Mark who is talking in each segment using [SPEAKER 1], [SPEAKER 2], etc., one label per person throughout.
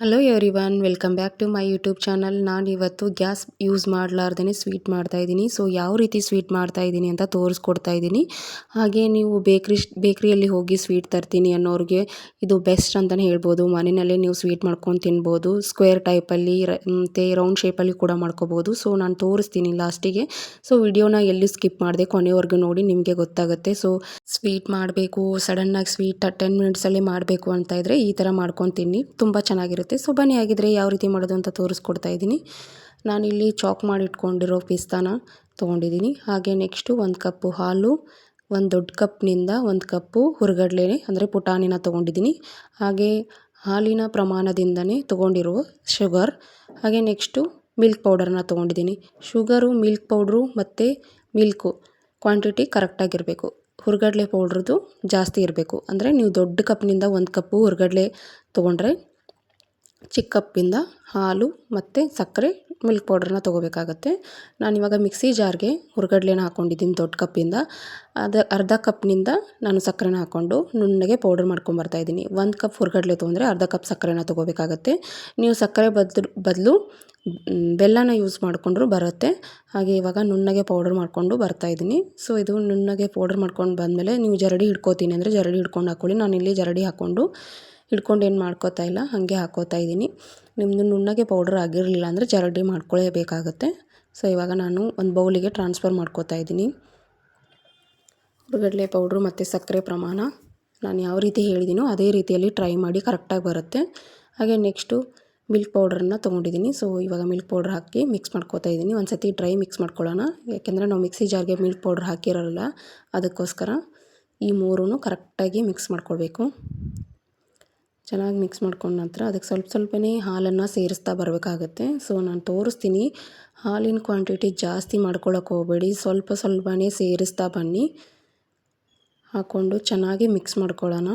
[SPEAKER 1] Hello everyone, welcome back to my YouTube channel. ನಾನು ಇವತ್ತು gas use ಮಾಡಲಾರ್ದೇ sweet ಮಾಡ್ತಾಯಿದ್ದೀನಿ. ಸೊ ಯಾವ ರೀತಿ ಸ್ವೀಟ್ ಮಾಡ್ತಾಯಿದ್ದೀನಿ ಅಂತ ತೋರಿಸ್ಕೊಡ್ತಾ ಇದ್ದೀನಿ. ಹಾಗೆ ನೀವು ಬೇಕ್ರಿಯಲ್ಲಿ ಹೋಗಿ ಸ್ವೀಟ್ ತರ್ತೀನಿ ಅನ್ನೋರಿಗೆ ಇದು ಬೆಸ್ಟ್ ಅಂತಲೇ ಹೇಳ್ಬೋದು. ಮನೆಯಲ್ಲೇ ನೀವು ಸ್ವೀಟ್ ಮಾಡ್ಕೊಂಡು ತಿನ್ಬೋದು. ಸ್ಕ್ವೇರ್ ಟೈಪಲ್ಲಿ ಮತ್ತು ರೌಂಡ್ ಶೇಪಲ್ಲಿ ಕೂಡ ಮಾಡ್ಕೋಬೋದು. ಸೊ ನಾನು ತೋರಿಸ್ತೀನಿ ಲಾಸ್ಟಿಗೆ. ಸೊ ವಿಡಿಯೋನ ಎಲ್ಲಿ ಸ್ಕಿಪ್ ಮಾಡಿದೆ ಕೊನೆವರೆಗೂ ನೋಡಿ, ನಿಮಗೆ ಗೊತ್ತಾಗುತ್ತೆ. ಸೊ ಸ್ವೀಟ್ ಮಾಡಬೇಕು, ಸಡನ್ನಾಗಿ ಸ್ವೀಟ್ 10 ಮಿನಿಟ್ಸಲ್ಲೇ ಮಾಡಬೇಕು ಅಂತ ಇದ್ದರೆ ಈ ಥರ ಮಾಡ್ಕೊಂಡು ತಿನ್ನಿ, ತುಂಬ ಚೆನ್ನಾಗಿರುತ್ತೆ. ಸೊ ಬನ್ನಿ, ಆಗಿದ್ರೆ ಯಾವ ರೀತಿ ಮಾಡೋದು ಅಂತ ತೋರಿಸ್ಕೊಡ್ತಾ ಇದ್ದೀನಿ. ನಾನಿಲ್ಲಿ ಚಾಕ್ ಮಾಡಿ ಇಟ್ಕೊಂಡಿರೋ ಪಿಸ್ತಾನ ತೊಗೊಂಡಿದ್ದೀನಿ. ಹಾಗೆ ನೆಕ್ಸ್ಟು 1 ಕಪ್ಪು ಹಾಲು, 1 ದೊಡ್ಡ ಕಪ್ನಿಂದ 1 ಕಪ್ಪು ಹುರ್ಗಡ್ಲೆ ಅಂದರೆ ಪುಟಾಣಿನ ತೊಗೊಂಡಿದ್ದೀನಿ. ಹಾಗೆ ಹಾಲಿನ ಪ್ರಮಾಣದಿಂದನೇ ತೊಗೊಂಡಿರೋ ಶುಗರ್, ಹಾಗೆ ನೆಕ್ಸ್ಟು ಮಿಲ್ಕ್ ಪೌಡರ್ನ ತೊಗೊಂಡಿದ್ದೀನಿ. ಶುಗರು, ಮಿಲ್ಕ್ ಪೌಡ್ರು ಮತ್ತು ಮಿಲ್ಕು ಕ್ವಾಂಟಿಟಿ ಕರೆಕ್ಟಾಗಿರಬೇಕು. ಹುರ್ಗಡ್ಲೆ ಪೌಡ್ರದ್ದು ಜಾಸ್ತಿ ಇರಬೇಕು. ಅಂದರೆ ನೀವು ದೊಡ್ಡ ಕಪ್ನಿಂದ 1 ಕಪ್ಪು ಹುರ್ಗಡ್ಲೆ ತೊಗೊಂಡ್ರೆ ಚಿಕ್ಕ ಕಪ್ಪಿಂದ ಹಾಲು ಮತ್ತು ಸಕ್ಕರೆ, ಮಿಲ್ಕ್ ಪೌಡ್ರನ್ನ ತೊಗೋಬೇಕಾಗತ್ತೆ. ನಾನಿವಾಗ ಮಿಕ್ಸಿ ಜಾರ್ಗೆ ಹುರ್ಗಡ್ಲೆನ ಹಾಕ್ಕೊಂಡಿದ್ದೀನಿ ದೊಡ್ಡ ಕಪ್ಪಿಂದ. ಅರ್ಧ ಕಪ್ನಿಂದ ನಾನು ಸಕ್ಕರೆನ ಹಾಕ್ಕೊಂಡು ನುಣ್ಣಗೆ ಪೌಡ್ರ್ ಮಾಡ್ಕೊಂಬರ್ತಾಯಿದ್ದೀನಿ. 1 ಕಪ್ ಹುರ್ಗಡ್ಲೆ ತೊಗೊಂಡ್ರೆ ಅರ್ಧ ಕಪ್ ಸಕ್ಕರೆನ ತೊಗೋಬೇಕಾಗತ್ತೆ. ನೀವು ಸಕ್ಕರೆ ಬದಲು ಬೆಲ್ಲನ ಯೂಸ್ ಮಾಡಿಕೊಂಡ್ರೂ ಬರುತ್ತೆ. ಹಾಗೆ ಇವಾಗ ನುಣ್ಣಗೆ ಪೌಡರ್ ಮಾಡಿಕೊಂಡು ಬರ್ತಾಯಿದ್ದೀನಿ. ಸೊ ಇದು ನುಣ್ಣಗೆ ಪೌಡರ್ ಮಾಡ್ಕೊಂಡು ಬಂದಮೇಲೆ ನೀವು ಜರಡಿ ಹಿಡ್ಕೋತೀನಿ ಅಂದರೆ ಜರಡಿ ಹಿಡ್ಕೊಂಡು ಹಾಕ್ಕೊಳ್ಳಿ. ನಾನಿಲ್ಲಿ ಜರಡಿ ಹಾಕ್ಕೊಂಡು ಏನು ಮಾಡ್ಕೋತಾ ಇಲ್ಲ, ಹಾಗೆ ಹಾಕ್ಕೋತಾ ಇದ್ದೀನಿ. ನಿಮ್ಮದು ನುಣ್ಣಗೆ ಪೌಡರ್ ಆಗಿರಲಿಲ್ಲ ಅಂದರೆ ಜರಡಿ ಮಾಡ್ಕೊಳ್ಳೇಬೇಕಾಗತ್ತೆ. ಸೊ ಇವಾಗ ನಾನು ಒಂದು ಬೌಲಿಗೆ ಟ್ರಾನ್ಸ್ಫರ್ ಮಾಡ್ಕೋತಾ ಇದ್ದೀನಿ. ಹುರ್ಗಡ್ಲೆ ಪೌಡ್ರು ಮತ್ತು ಸಕ್ಕರೆ ಪ್ರಮಾಣ ನಾನು ಯಾವ ರೀತಿ ಹೇಳಿದ್ದೀನೋ ಅದೇ ರೀತಿಯಲ್ಲಿ ಟ್ರೈ ಮಾಡಿ, ಕರೆಕ್ಟಾಗಿ ಬರುತ್ತೆ. ಹಾಗೆ ನೆಕ್ಸ್ಟು ಮಿಲ್ಕ್ ಪೌಡ್ರನ್ನ ತೊಗೊಂಡಿದ್ದೀನಿ. ಸೊ ಇವಾಗ ಮಿಲ್ಕ್ ಪೌಡ್ರ್ ಹಾಕಿ ಮಿಕ್ಸ್ ಮಾಡ್ಕೋತಾ ಇದ್ದೀನಿ. ಒಂದು ಸತಿ ಡ್ರೈ ಮಿಕ್ಸ್ ಮಾಡ್ಕೊಳ್ಳೋಣ, ಯಾಕೆಂದರೆ ನಾವು ಮಿಕ್ಸಿ ಜಾರ್ಗೆ ಮಿಲ್ಕ್ ಪೌಡ್ರ್ ಹಾಕಿರೋಲ್ಲ, ಅದಕ್ಕೋಸ್ಕರ ಈ ಮೂರೂ ಕರೆಕ್ಟಾಗಿ ಮಿಕ್ಸ್ ಮಾಡ್ಕೊಳ್ಬೇಕು. ಚೆನ್ನಾಗಿ ಮಿಕ್ಸ್ ಮಾಡ್ಕೊಂಡ ನಂತರ ಅದಕ್ಕೆ ಸ್ವಲ್ಪನೇ ಹಾಲನ್ನು ಸೇರಿಸ್ತಾ ಬರಬೇಕಾಗತ್ತೆ. ಸೊ ನಾನು ತೋರಿಸ್ತೀನಿ. ಹಾಲಿನ ಕ್ವಾಂಟಿಟಿ ಜಾಸ್ತಿ ಮಾಡ್ಕೊಳ್ಳೋಕೆ ಹೋಗಬೇಡಿ, ಸ್ವಲ್ಪನೇ ಸೇರಿಸ್ತಾ ಬನ್ನಿ. ಹಾಕ್ಕೊಂಡು ಚೆನ್ನಾಗಿ ಮಿಕ್ಸ್ ಮಾಡ್ಕೊಳ್ಳೋಣ.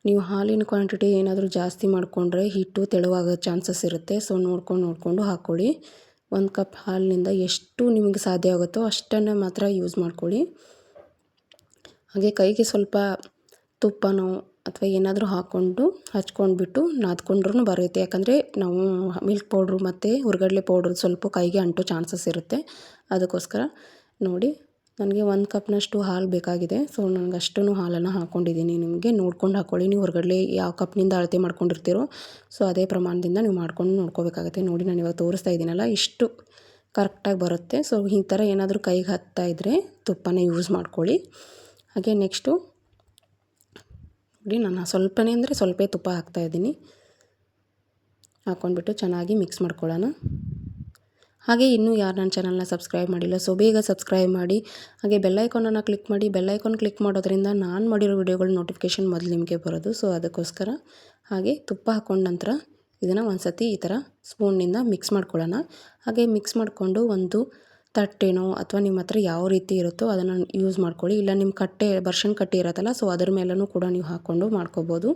[SPEAKER 1] ನೀವು ಹಾಲಿನ ಕ್ವಾಂಟಿಟಿ ಏನಾದರೂ ಜಾಸ್ತಿ ಮಾಡಿಕೊಂಡ್ರೆ ಹಿಟ್ಟು ತೆಳುವಾಗೋ ಚಾನ್ಸಸ್ ಇರುತ್ತೆ. ಸೊ ನೋಡ್ಕೊಂಡು ಹಾಕ್ಕೊಳ್ಳಿ. 1 ಕಪ್ ಹಾಲಿನಿಂದ ಎಷ್ಟು ನಿಮಗೆ ಸಾಧ್ಯ ಆಗುತ್ತೋ ಅಷ್ಟನ್ನು ಮಾತ್ರ ಯೂಸ್ ಮಾಡ್ಕೊಳ್ಳಿ. ಹಾಗೆ ಕೈಗೆ ಸ್ವಲ್ಪ ತುಪ್ಪನೋ ಅಥವಾ ಏನಾದರೂ ಹಾಕ್ಕೊಂಡು ಹಚ್ಕೊಂಡ್ಬಿಟ್ಟು ನಾದ್ಕೊಂಡ್ರೂ ಬರುತ್ತೆ. ಯಾಕಂದರೆ ನಾವು ಮಿಲ್ಕ್ ಪೌಡ್ರು ಮತ್ತು ಹುರ್ಗಡ್ಲೆ ಪೌಡ್ರು ಸ್ವಲ್ಪ ಕೈಗೆ ಅಂಟೋ ಚಾನ್ಸಸ್ ಇರುತ್ತೆ. ಅದಕ್ಕೋಸ್ಕರ ನೋಡಿ, ನನಗೆ 1 ಕಪ್ನಷ್ಟು ಹಾಲು ಬೇಕಾಗಿದೆ. ಸೊ ನನಗೆ ಅಷ್ಟೂ ಹಾಲನ್ನು ಹಾಕ್ಕೊಂಡಿದ್ದೀನಿ. ನಿಮಗೆ ನೋಡ್ಕೊಂಡು ಹಾಕ್ಕೊಳ್ಳಿ. ನೀವು ಹೊರಗಡೆ ಯಾವ ಕಪ್ನಿಂದ ಅಳತೆ ಮಾಡ್ಕೊಂಡಿರ್ತೀರೋ ಸೊ ಅದೇ ಪ್ರಮಾಣದಿಂದ ನೀವು ಮಾಡ್ಕೊಂಡು ನೋಡ್ಕೋಬೇಕಾಗತ್ತೆ. ನೋಡಿ, ನಾನು ಇವಾಗ ತೋರಿಸ್ತಾ ಇದ್ದೀನಲ್ಲ, ಇಷ್ಟು ಕರೆಕ್ಟಾಗಿ ಬರುತ್ತೆ. ಸೊ ಈ ಥರ ಏನಾದರೂ ಕೈಗೆ ಹತ್ತಾ ಇದ್ದರೆ ತುಪ್ಪನೇ ಯೂಸ್ ಮಾಡ್ಕೊಳ್ಳಿ. ಹಾಗೆ ನೆಕ್ಸ್ಟು ನೋಡಿ, ನಾನು ಸ್ವಲ್ಪ ತುಪ್ಪ ಹಾಕ್ತಾಯಿದ್ದೀನಿ. ಹಾಕ್ಕೊಂಡ್ಬಿಟ್ಟು ಚೆನ್ನಾಗಿ ಮಿಕ್ಸ್ ಮಾಡ್ಕೊಳ್ಳೋಣ. ಹಾಗೆ ಇನ್ನೂ ಯಾರು ನನ್ನ ಚಾನಲ್ನ ಸಬ್ಸ್ಕ್ರೈಬ್ ಮಾಡಿಲ್ಲ, ಸೊ ಬೇಗ ಸಬ್ಸ್ಕ್ರೈಬ್ ಮಾಡಿ. ಹಾಗೆ ಬೆಲ್ಲೈಕಾನನ್ನು ಕ್ಲಿಕ್ ಮಾಡಿ. ಬೆಲ್ಲೈಕಾನ್ ಕ್ಲಿಕ್ ಮಾಡೋದ್ರಿಂದ ನಾನು ಮಾಡಿರೋ ವಿಡಿಯೋಗಳ ನೋಟಿಫಿಕೇಷನ್ ಮೊದಲು ನಿಮಗೆ ಬರೋದು. ಸೊ ಅದಕ್ಕೋಸ್ಕರ ಹಾಗೆ ತುಪ್ಪ ಹಾಕ್ಕೊಂಡ ನಂತರ ಇದನ್ನು ಒಂದು ಸತಿ ಈ ಥರ ಸ್ಪೂನ್ನಿಂದ ಮಿಕ್ಸ್ ಮಾಡ್ಕೊಳ್ಳೋಣ. ಹಾಗೆ ಮಿಕ್ಸ್ ಮಾಡಿಕೊಂಡು ಒಂದು ತಟ್ಟೆನೋ ಅಥವಾ ನಿಮ್ಮ ಹತ್ರ ಯಾವ ರೀತಿ ಇರುತ್ತೋ ಅದನ್ನು ಯೂಸ್ ಮಾಡ್ಕೊಳ್ಳಿ. ಇಲ್ಲ ನಿಮ್ಮ ಬರ್ಷನ್ ಕಟ್ಟಿ ಇರುತ್ತಲ್ಲ, ಸೊ ಅದ್ರ ಮೇಲೂ ಕೂಡ ನೀವು ಹಾಕ್ಕೊಂಡು ಮಾಡ್ಕೋಬೋದು.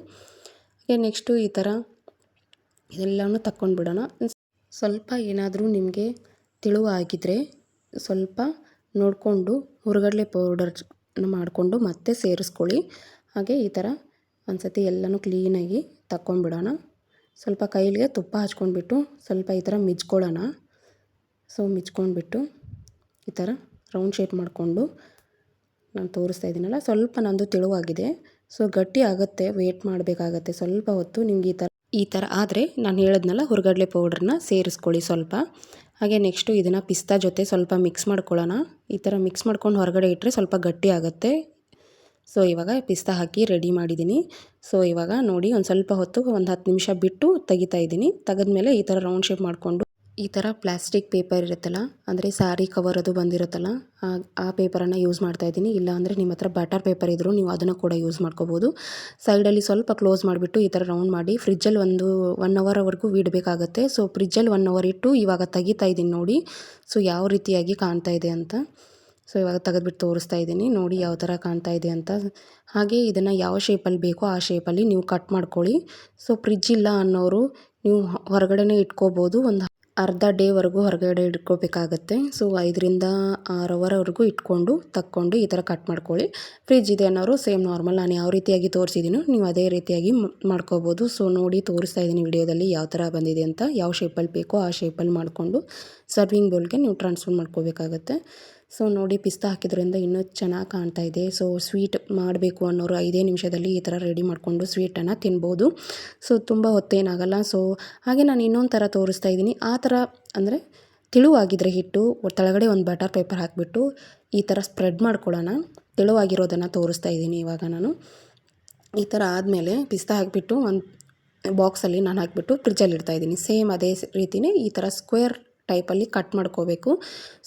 [SPEAKER 1] ಹಾಗೆ ನೆಕ್ಸ್ಟು ಈ ಥರ ಇದೆಲ್ಲನೂ ತಕ್ಕೊಂಡು ಬಿಡೋಣ. ಸ್ವಲ್ಪ ಏನಾದರೂ ನಿಮಗೆ ತಿಳುವಾಗಿದ್ದರೆ ಸ್ವಲ್ಪ ನೋಡಿಕೊಂಡು ಹುರ್ಗಡ್ಲೆ ಪೌಡರ್ನ ಮಾಡಿಕೊಂಡು ಮತ್ತೆ ಸೇರಿಸ್ಕೊಳ್ಳಿ. ಹಾಗೆ ಈ ಥರ ಒಂದು ಸತಿ ಎಲ್ಲನೂ ಕ್ಲೀನಾಗಿ ತಕ್ಕೊಂಡ್ಬಿಡೋಣ. ಸ್ವಲ್ಪ ಕೈಲಿಗೆ ತುಪ್ಪ ಹಚ್ಕೊಂಡ್ಬಿಟ್ಟು ಸ್ವಲ್ಪ ಈ ಥರ ಮಿಜ್ಕೊಳ್ಳೋಣ. ಸೊ ಮಿಜ್ಕೊಂಡ್ಬಿಟ್ಟು ಈ ಥರ ರೌಂಡ್ ಶೇಪ್ ಮಾಡಿಕೊಂಡು ನಾನು ತೋರಿಸ್ತಾ ಇದ್ದೀನಲ್ಲ, ಸ್ವಲ್ಪ ನಂದು ತೆಳುವಾಗಿದೆ. ಸೊ ಗಟ್ಟಿ ಆಗುತ್ತೆ, ವೇಟ್ ಮಾಡಬೇಕಾಗತ್ತೆ ಸ್ವಲ್ಪ ಹೊತ್ತು. ನಿಮ್ಗೆ ಈ ಥರ ಆದರೆ ನಾನು ಹೇಳಿದ್ನಲ್ಲ, ಹುರ್ಗಡ್ಲೆ ಪೌಡ್ರನ್ನ ಸೇರಿಸ್ಕೊಳ್ಳಿ ಸ್ವಲ್ಪ. ಹಾಗೆ ನೆಕ್ಸ್ಟು ಇದನ್ನು ಪಿಸ್ತಾ ಜೊತೆ ಸ್ವಲ್ಪ ಮಿಕ್ಸ್ ಮಾಡ್ಕೊಳ್ಳೋಣ. ಈ ಥರ ಮಿಕ್ಸ್ ಮಾಡ್ಕೊಂಡು ಹೊರಗಡೆ ಇಟ್ಟರೆ ಸ್ವಲ್ಪ ಗಟ್ಟಿ ಆಗುತ್ತೆ. ಸೊ ಇವಾಗ ಪಿಸ್ತಾ ಹಾಕಿ ರೆಡಿ ಮಾಡಿದ್ದೀನಿ. ಸೊ ಇವಾಗ ನೋಡಿ, ಒಂದು ಸ್ವಲ್ಪ ಹೊತ್ತು ಒಂದು 10 ನಿಮಿಷ ಬಿಟ್ಟು ತೆಗಿತಾ ಇದ್ದೀನಿ. ತೆಗೆದ್ಮೇಲೆ ಈ ಥರ ರೌಂಡ್ ಶೇಪ್ ಮಾಡಿಕೊಂಡು ಈ ಥರ ಪ್ಲಾಸ್ಟಿಕ್ ಪೇಪರ್ ಇರುತ್ತಲ್ಲ, ಅಂದರೆ ಸ್ಯಾರಿ ಕವರ್ ಅದು ಬಂದಿರುತ್ತಲ್ಲ, ಆ ಪೇಪರನ್ನು ಯೂಸ್ ಮಾಡ್ತಾಯಿದ್ದೀನಿ. ಇಲ್ಲ ಅಂದರೆ ನಿಮ್ಮ ಹತ್ರ ಬಟರ್ ಪೇಪರ್ ಇದ್ದರೂ ನೀವು ಅದನ್ನು ಕೂಡ ಯೂಸ್ ಮಾಡ್ಕೋಬೋದು. ಸೈಡಲ್ಲಿ ಸ್ವಲ್ಪ ಕ್ಲೋಸ್ ಮಾಡಿಬಿಟ್ಟು ಈ ಥರ ರೌಂಡ್ ಮಾಡಿ ಫ್ರಿಜ್ಜಲ್ಲಿ 1 ಅವರ್ವರೆಗೂ ಇಡಬೇಕಾಗತ್ತೆ. ಸೊ ಫ್ರಿಜ್ಜಲ್ಲಿ 1 ಅವರ್ ಇಟ್ಟು ಇವಾಗ ತೆಗಿತಾ ಇದ್ದೀನಿ ನೋಡಿ. ಸೊ ಯಾವ ರೀತಿಯಾಗಿ ಕಾಣ್ತಾ ಇದೆ ಅಂತ. ಸೊ ಇವಾಗ ತೆಗೆದ್ಬಿಟ್ಟು ತೋರಿಸ್ತಾ ಇದ್ದೀನಿ ನೋಡಿ ಯಾವ ಥರ ಕಾಣ್ತಾ ಇದೆ ಅಂತ. ಹಾಗೆ ಇದನ್ನು ಯಾವ ಶೇಪಲ್ಲಿ ಬೇಕೋ ಆ ಶೇಪಲ್ಲಿ ನೀವು ಕಟ್ ಮಾಡ್ಕೊಳ್ಳಿ. ಸೊ ಫ್ರಿಜ್ ಇಲ್ಲ ಅನ್ನೋರು ನೀವು ಹೊರಗಡೆನೇ ಇಟ್ಕೋಬೋದು. ಅರ್ಧ ಡೇವರೆಗೂ ಹೊರಗಡೆ ಇಟ್ಕೋಬೇಕಾಗತ್ತೆ. ಸೊ 5ರಿಂದ 6 ಅವರ್ವರೆಗೂ ಇಟ್ಕೊಂಡು ತಕ್ಕೊಂಡು ಈ ಥರ ಕಟ್ ಮಾಡ್ಕೊಳ್ಳಿ. ಫ್ರಿಜ್ ಇದೆ ಅನ್ನೋರು ಸೇಮ್ ನಾರ್ಮಲ್ ನಾನು ಯಾವ ರೀತಿಯಾಗಿ ತೋರಿಸಿದ್ದೀನೋ ನೀವು ಅದೇ ರೀತಿಯಾಗಿ ಮಾಡ್ಕೋಬೋದು. ಸೊ ನೋಡಿ ತೋರಿಸ್ತಾ ಇದ್ದೀನಿ ವಿಡಿಯೋದಲ್ಲಿ ಯಾವ ಥರ ಬಂದಿದೆ ಅಂತ. ಯಾವ ಶೇಪಲ್ಲಿ ಬೇಕೋ ಆ ಶೇಪಲ್ಲಿ ಮಾಡಿಕೊಂಡು ಸರ್ವಿಂಗ್ ಬೌಲ್ಗೆ ನೀವು ಟ್ರಾನ್ಸ್ಫರ್ ಮಾಡ್ಕೋಬೇಕಾಗತ್ತೆ. ಸೊ ನೋಡಿ ಪಿಸ್ತಾ ಹಾಕಿದ್ರಿಂದ ಇನ್ನೂ ಚೆನ್ನಾಗಿ ಕಾಣ್ತಾ ಇದೆ. ಸೊ ಸ್ವೀಟ್ ಮಾಡಬೇಕು ಅನ್ನೋರು 5 ನಿಮಿಷದಲ್ಲಿ ಈ ಥರ ರೆಡಿ ಮಾಡಿಕೊಂಡು ಸ್ವೀಟನ್ನು ತಿನ್ಬೋದು. ಸೊ ತುಂಬ ಹೊತ್ತೇನಾಗಲ್ಲ. ಸೊ ಹಾಗೆ ನಾನು ಇನ್ನೊಂದು ಥರ ತೋರಿಸ್ತಾ ಇದ್ದೀನಿ. ಆ ಥರ ಅಂದರೆ ತೆಳುವಾಗಿದ್ದರೆ ಹಿಟ್ಟು ಕೆಳಗಡೆ ಒಂದು ಬಟರ್ ಪೇಪರ್ ಹಾಕಿಬಿಟ್ಟು ಈ ಥರ ಸ್ಪ್ರೆಡ್ ಮಾಡ್ಕೊಳ್ಳೋಣ. ತೆಳುವಾಗಿರೋದನ್ನು ತೋರಿಸ್ತಾ ಇದ್ದೀನಿ ಇವಾಗ ನಾನು. ಈ ಥರ ಆದಮೇಲೆ ಪಿಸ್ತಾ ಹಾಕಿಬಿಟ್ಟು ಒಂದು ಬಾಕ್ಸಲ್ಲಿ ನಾನು ಹಾಕಿಬಿಟ್ಟು ಫ್ರಿಜ್ಜಲ್ಲಿ ಇಡ್ತಾಯಿದ್ದೀನಿ. ಸೇಮ್ ಅದೇ ರೀತಿಯೇ ಈ ಥರ ಸ್ಕ್ವೇರ್ ಟೈಪಲ್ಲಿ ಕಟ್ ಮಾಡ್ಕೋಬೇಕು.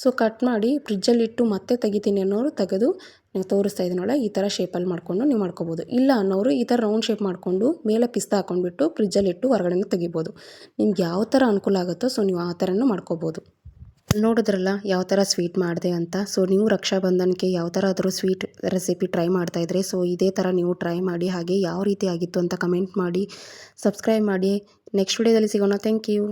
[SPEAKER 1] ಸೊ ಕಟ್ ಮಾಡಿ ಫ್ರಿಜ್ಜಲ್ಲಿಟ್ಟು ಮತ್ತೆ ತೆಗಿತೀನಿ ಅನ್ನೋರು ತೆಗೆದು ನೀವು ತೋರಿಸ್ತಾ ಇದ್ದೀನಲ್ಲ ಈ ಥರ ಶೇಪಲ್ಲಿ ಮಾಡಿಕೊಂಡು ನೀವು ಮಾಡ್ಕೋಬೋದು. ಇಲ್ಲ ಅನ್ನೋರು ಈ ಥರ ರೌಂಡ್ ಶೇಪ್ ಮಾಡಿಕೊಂಡು ಮೇಲೆ ಪಿಸ್ತಾ ಹಾಕ್ಕೊಂಡ್ಬಿಟ್ಟು ಫ್ರಿಜ್ಜಲ್ಲಿಟ್ಟು ಹೊರಗಡೆನೂ ತೆಗಿಬೋದು. ನಿಮ್ಗೆ ಯಾವ ಥರ ಅನುಕೂಲ ಆಗುತ್ತೋ ಸೊ ನೀವು ಆ ಥರನೂ ಮಾಡ್ಕೋಬೋದು. ನೋಡಿದ್ರಲ್ಲ ಯಾವ ಥರ ಸ್ವೀಟ್ ಮಾಡಿದೆ ಅಂತ. ಸೊ ನೀವು ರಕ್ಷಾಬಂಧನಕ್ಕೆ ಯಾವ ಥರ ಆದರೂ ಸ್ವೀಟ್ ರೆಸಿಪಿ ಟ್ರೈ ಮಾಡ್ತಾಯಿದ್ರೆ ಸೊ ಇದೇ ಥರ ನೀವು ಟ್ರೈ ಮಾಡಿ. ಹಾಗೆ ಯಾವ ರೀತಿ ಆಗಿತ್ತು ಅಂತ ಕಮೆಂಟ್ ಮಾಡಿ, ಸಬ್ಸ್ಕ್ರೈಬ್ ಮಾಡಿ. ನೆಕ್ಸ್ಟ್ ವಿಡಿಯೋದಲ್ಲಿ ಸಿಗೋಣ. Thank you.